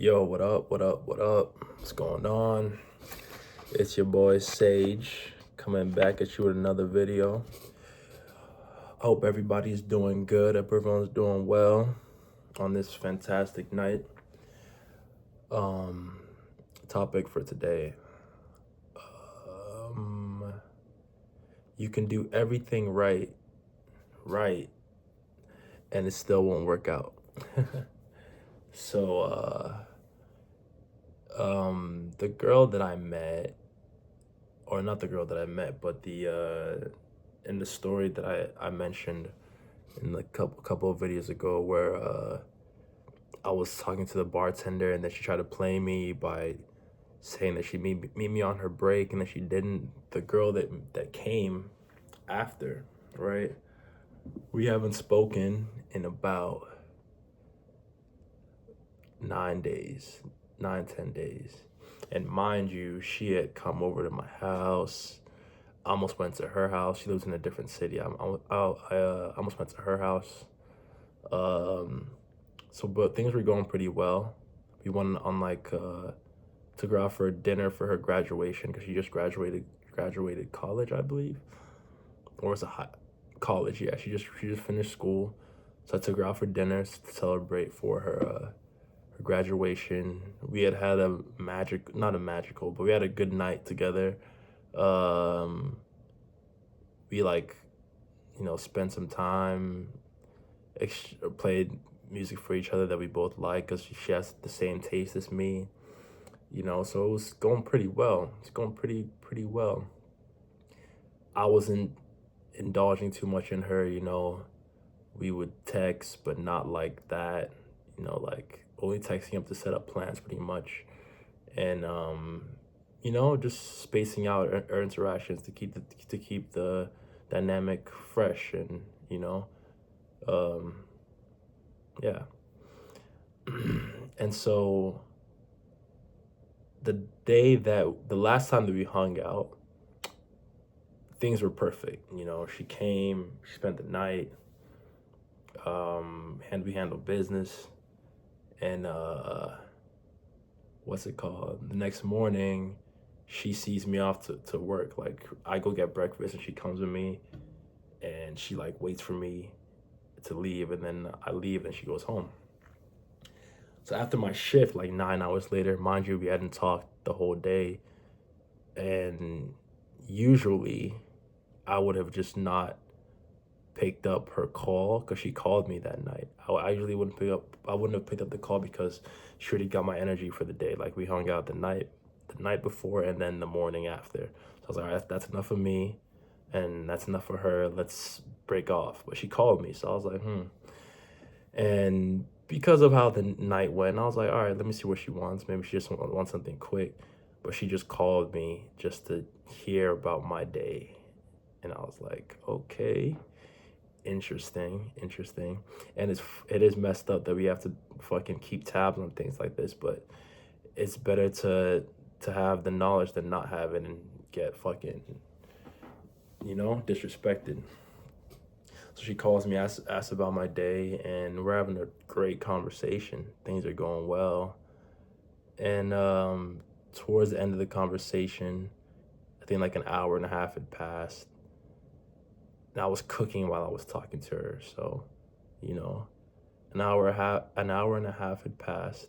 Yo, what up? What up? What up? What's going on? It's your boy Sage coming back at you with another video. I hope everybody's doing good. Hope everyone's doing well on this fantastic night. Topic for today. You can do everything right, and it still won't work out. So, the girl that I met, or not the girl that I met, but the in the story that I mentioned in the couple of videos ago, where I was talking to the bartender and then she tried to play me by saying that she'd meet me on her break, and then she didn't. The girl that came after, right? We haven't spoken in about 9 days, 9, 10 days. And mind you, she had come over to my house. I almost went to her house. She lives in a different city. I almost went to her house. But things were going pretty well. We went on took her out for dinner for her graduation because she just graduated college, I believe, or it's a high college. Yeah, she just finished school, so I took her out for dinner to celebrate for her graduation. We had but we had a good night together. We spent some time, played music for each other that we both like because she has the same taste as me. So it was going pretty well. It's going pretty well. I wasn't indulging too much in her. We would text, but not like that. Like only texting up to set up plans, pretty much, and just spacing out our interactions to keep the dynamic fresh, and yeah. And so the last time that we hung out, things were perfect. She came, she spent the night, and we handled business, and what's it called? The next morning, she sees me off to work. Like, I go get breakfast and she comes with me, and she like waits for me to leave, and then I leave and she goes home. So after my shift, like 9 hours later, mind you, we hadn't talked the whole day, and usually I would have just not picked up her call because she called me that night. I usually wouldn't pick up. I wouldn't have picked up the call because she already got my energy for the day. Like, we hung out the night before and then the morning after. So I was like, all right, that's enough of me, and that's enough for her. Let's break off. But she called me, so I was like, And because of how the night went, I was like, all right, let me see what she wants. Maybe she just wants something quick. But she just called me just to hear about my day. And I was like, okay, interesting. And it is messed up that we have to fucking keep tabs on things like this, but it's better to have the knowledge than not have it and get fucking, disrespected. So she calls me, asks about my day, and we're having a great conversation. Things are going well. And towards the end of the conversation, I think like an hour and a half had passed. And I was cooking while I was talking to her, so an hour and a half had passed,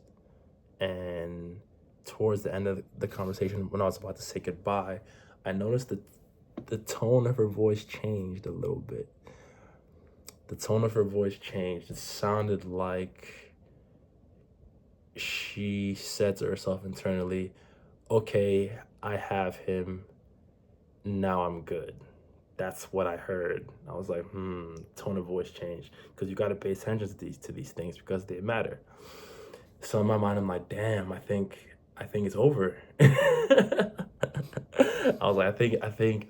and towards the end of the conversation, when I was about to say goodbye, I noticed that the tone of her voice changed a little bit. The tone of her voice changed. It sounded like she said to herself internally, okay, I have him, now I'm good. That's what I heard. I was like, tone of voice change, because you got to pay attention to these things because they matter. So in my mind, I'm like, damn, I think it's over. I was like, I think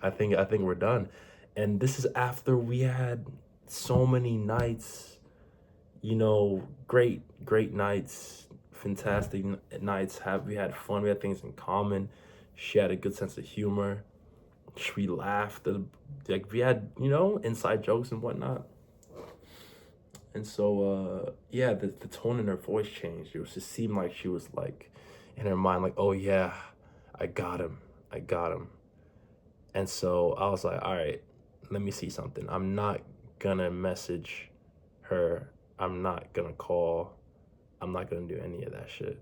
we're done. And this is after we had so many nights, great nights, fantastic nights. We had fun. We had things in common. She had a good sense of humor. We laughed. Like, we had, inside jokes and whatnot. And so, yeah, the tone in her voice changed. It just seemed like she was like, in her mind, like, oh yeah, I got him. I got him. And so I was like, all right, let me see something. I'm not gonna message her. I'm not gonna call. I'm not gonna do any of that shit.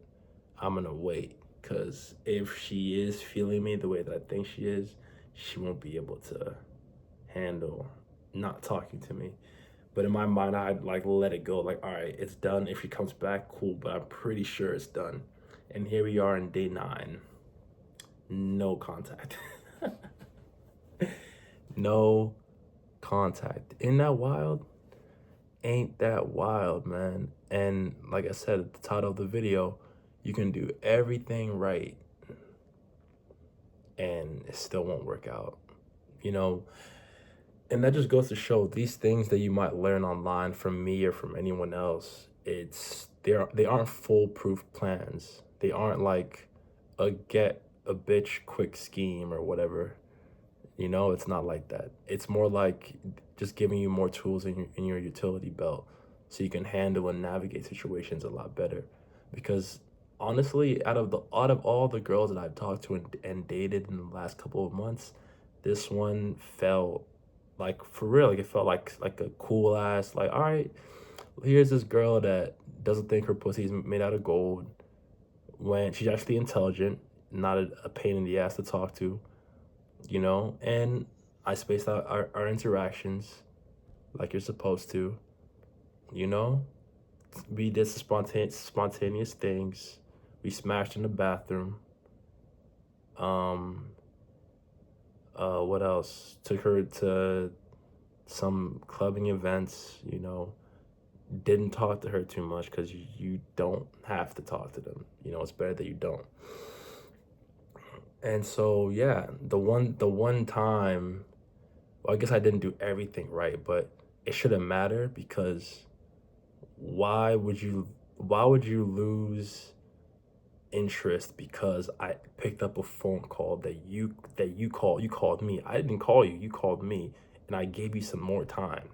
I'm gonna wait. Cause if she is feeling me the way that I think she is, she won't be able to handle not talking to me. But in my mind, I'd like let it go. Like, all right, it's done. If she comes back, cool. But I'm pretty sure it's done. And here we are in day 9. No contact. No contact. Isn't that wild? Ain't that wild, man? And like I said at the title of the video, you can do everything right and it still won't work out. You know, and that just goes to show these things that you might learn online from me or from anyone else, they aren't foolproof plans. They aren't like a get a bitch quick scheme or whatever. You know, it's not like that. It's more like just giving you more tools in your utility belt so you can handle and navigate situations a lot better. Because honestly, out of all the girls that I've talked to and dated in the last couple of months, this one felt like for real, like it felt like a cool ass, like, all right, here's this girl that doesn't think her pussy's made out of gold, when she's actually intelligent, not a pain in the ass to talk to, you know. And I spaced out our interactions like you're supposed to, you know. We did some spontaneous things. We smashed in the bathroom. um what else? Took her to some clubbing events, you know. Didn't talk to her too much because you don't have to talk to them, you know. It's better that you don't. And so yeah, the one time, well, I guess I didn't do everything right, but it shouldn't matter because why would you why would you lose interest because I picked up a phone call you called me. I didn't call you, you called me, and I gave you some more time.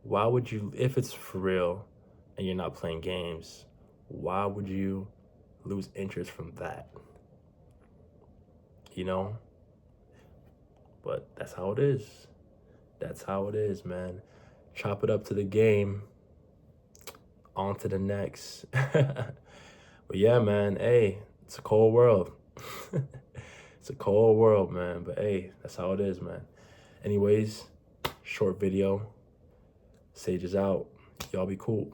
Why would you, if it's for real and you're not playing games, why would you lose interest from that? You know? But that's how it is. That's how it is, man. Chop it up to the game. On to the next. But yeah, man, hey, it's a cold world. It's a cold world, man. But hey, that's how it is, man. Anyways, short video. Sage is out. Y'all be cool.